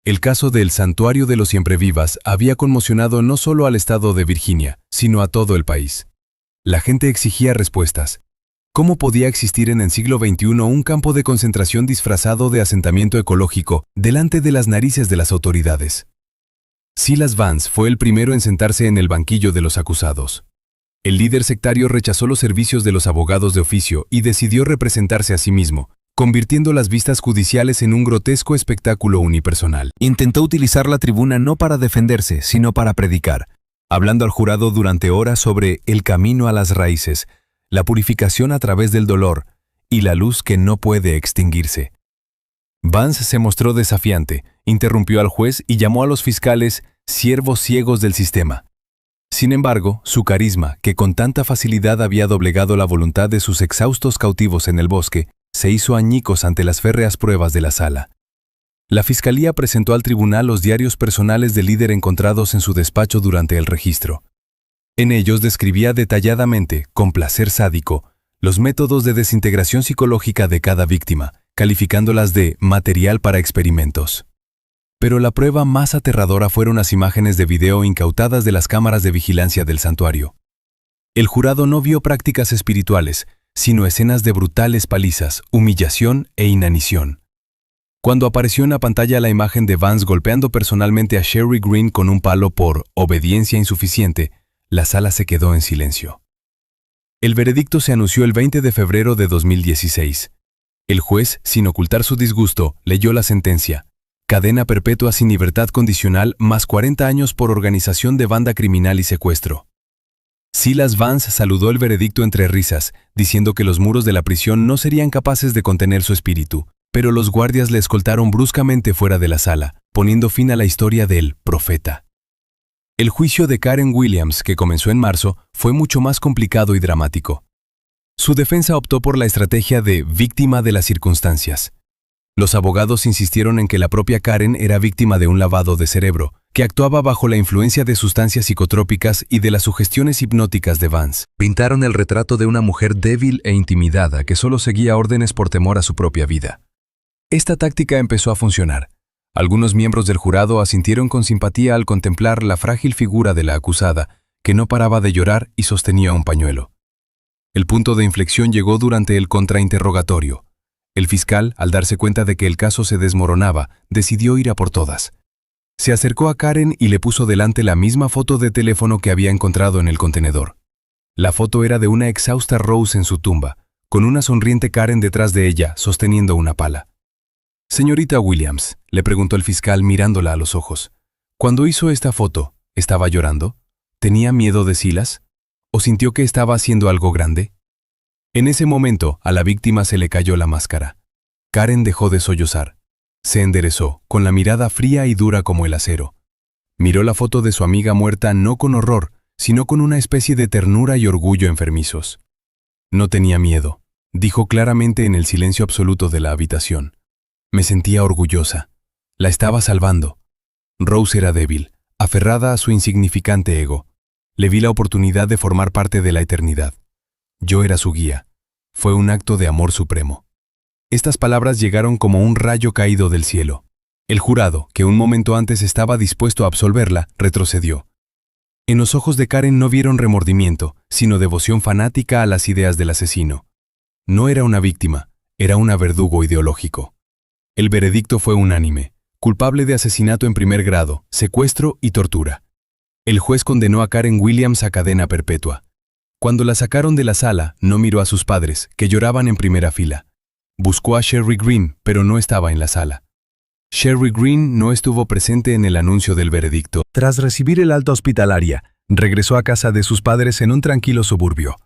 El caso del Santuario de los Siemprevivas había conmocionado no solo al estado de Virginia, sino a todo el país. La gente exigía respuestas. ¿Cómo podía existir en el siglo XXI un campo de concentración disfrazado de asentamiento ecológico delante de las narices de las autoridades? Silas Vance fue el primero en sentarse en el banquillo de los acusados. El líder sectario rechazó los servicios de los abogados de oficio y decidió representarse a sí mismo, convirtiendo las vistas judiciales en un grotesco espectáculo unipersonal. Intentó utilizar la tribuna no para defenderse, sino para predicar, hablando al jurado durante horas sobre el camino a las raíces, la purificación a través del dolor y la luz que no puede extinguirse. Vance se mostró desafiante, interrumpió al juez y llamó a los fiscales siervos ciegos del sistema. Sin embargo, su carisma, que con tanta facilidad había doblegado la voluntad de sus exhaustos cautivos en el bosque, se hizo añicos ante las férreas pruebas de la sala. La fiscalía presentó al tribunal los diarios personales del líder encontrados en su despacho durante el registro. En ellos describía detalladamente, con placer sádico, los métodos de desintegración psicológica de cada víctima, calificándolas de material para experimentos. Pero la prueba más aterradora fueron las imágenes de video incautadas de las cámaras de vigilancia del santuario. El jurado no vio prácticas espirituales, sino escenas de brutales palizas, humillación e inanición. Cuando apareció en la pantalla la imagen de Vance golpeando personalmente a Sherry Green con un palo por obediencia insuficiente, la sala se quedó en silencio. El veredicto se anunció el 20 de febrero de 2016. El juez, sin ocultar su disgusto, leyó la sentencia. Cadena perpetua sin libertad condicional más 40 años por organización de banda criminal y secuestro. Silas Vance saludó el veredicto entre risas, diciendo que los muros de la prisión no serían capaces de contener su espíritu, pero los guardias le escoltaron bruscamente fuera de la sala, poniendo fin a la historia del profeta. El juicio de Karen Williams, que comenzó en marzo, fue mucho más complicado y dramático. Su defensa optó por la estrategia de víctima de las circunstancias. Los abogados insistieron en que la propia Karen era víctima de un lavado de cerebro, que actuaba bajo la influencia de sustancias psicotrópicas y de las sugestiones hipnóticas de Vance. Pintaron el retrato de una mujer débil e intimidada que solo seguía órdenes por temor a su propia vida. Esta táctica empezó a funcionar. Algunos miembros del jurado asintieron con simpatía al contemplar la frágil figura de la acusada, que no paraba de llorar y sostenía un pañuelo. El punto de inflexión llegó durante el contrainterrogatorio. El fiscal, al darse cuenta de que el caso se desmoronaba, decidió ir a por todas. Se acercó a Karen y le puso delante la misma foto de teléfono que había encontrado en el contenedor. La foto era de una exhausta Rose en su tumba, con una sonriente Karen detrás de ella, sosteniendo una pala. «Señorita Williams», le preguntó el fiscal mirándola a los ojos, «¿cuando hizo esta foto, estaba llorando? ¿Tenía miedo de Silas? ¿O sintió que estaba haciendo algo grande?» En ese momento, a la víctima se le cayó la máscara. Karen dejó de sollozar. Se enderezó, con la mirada fría y dura como el acero. Miró la foto de su amiga muerta no con horror, sino con una especie de ternura y orgullo enfermizos. «No tenía miedo», dijo claramente en el silencio absoluto de la habitación. Me sentía orgullosa. La estaba salvando. Rose era débil, aferrada a su insignificante ego. Le vi la oportunidad de formar parte de la eternidad. Yo era su guía. Fue un acto de amor supremo. Estas palabras llegaron como un rayo caído del cielo. El jurado, que un momento antes estaba dispuesto a absolverla, retrocedió. En los ojos de Karen no vieron remordimiento, sino devoción fanática a las ideas del asesino. No era una víctima, era un verdugo ideológico. El veredicto fue unánime, culpable de asesinato en primer grado, secuestro y tortura. El juez condenó a Karen Williams a cadena perpetua. Cuando la sacaron de la sala, no miró a sus padres, que lloraban en primera fila. Buscó a Sherry Green, pero no estaba en la sala. Sherry Green no estuvo presente en el anuncio del veredicto. Tras recibir el alta hospitalaria, regresó a casa de sus padres en un tranquilo suburbio.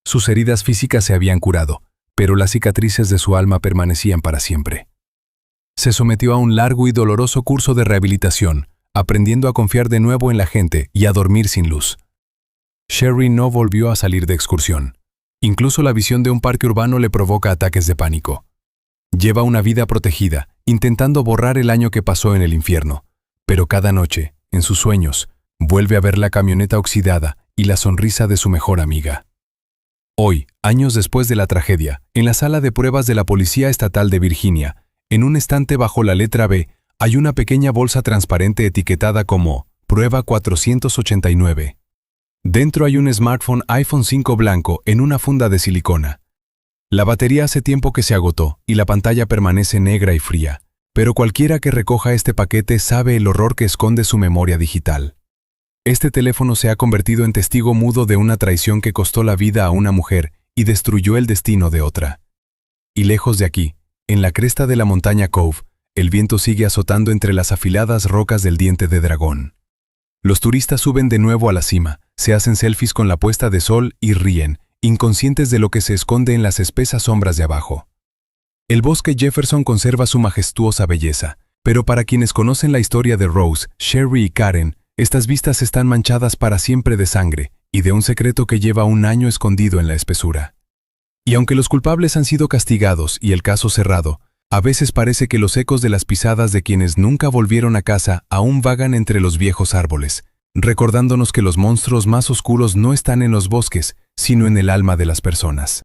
Sus heridas físicas se habían curado, pero las cicatrices de su alma permanecían para siempre. Se sometió a un largo y doloroso curso de rehabilitación, aprendiendo a confiar de nuevo en la gente y a dormir sin luz. Sherry no volvió a salir de excursión. Incluso la visión de un parque urbano le provoca ataques de pánico. Lleva una vida protegida, intentando borrar el año que pasó en el infierno, pero cada noche, en sus sueños, vuelve a ver la camioneta oxidada y la sonrisa de su mejor amiga. Hoy, años después de la tragedia, en la sala de pruebas de la Policía Estatal de Virginia, en un estante bajo la letra B, hay una pequeña bolsa transparente etiquetada como Prueba 489. Dentro hay un smartphone iPhone 5 blanco en una funda de silicona. La batería hace tiempo que se agotó y la pantalla permanece negra y fría, pero cualquiera que recoja este paquete sabe el horror que esconde su memoria digital. Este teléfono se ha convertido en testigo mudo de una traición que costó la vida a una mujer y destruyó el destino de otra. Y lejos de aquí, en la cresta de la montaña Cove, el viento sigue azotando entre las afiladas rocas del diente de dragón. Los turistas suben de nuevo a la cima, se hacen selfies con la puesta de sol y ríen, inconscientes de lo que se esconde en las espesas sombras de abajo. El bosque Jefferson conserva su majestuosa belleza, pero para quienes conocen la historia de Rose, Sherry y Karen, estas vistas están manchadas para siempre de sangre y de un secreto que lleva un año escondido en la espesura. Y aunque los culpables han sido castigados y el caso cerrado, a veces parece que los ecos de las pisadas de quienes nunca volvieron a casa aún vagan entre los viejos árboles, recordándonos que los monstruos más oscuros no están en los bosques, sino en el alma de las personas.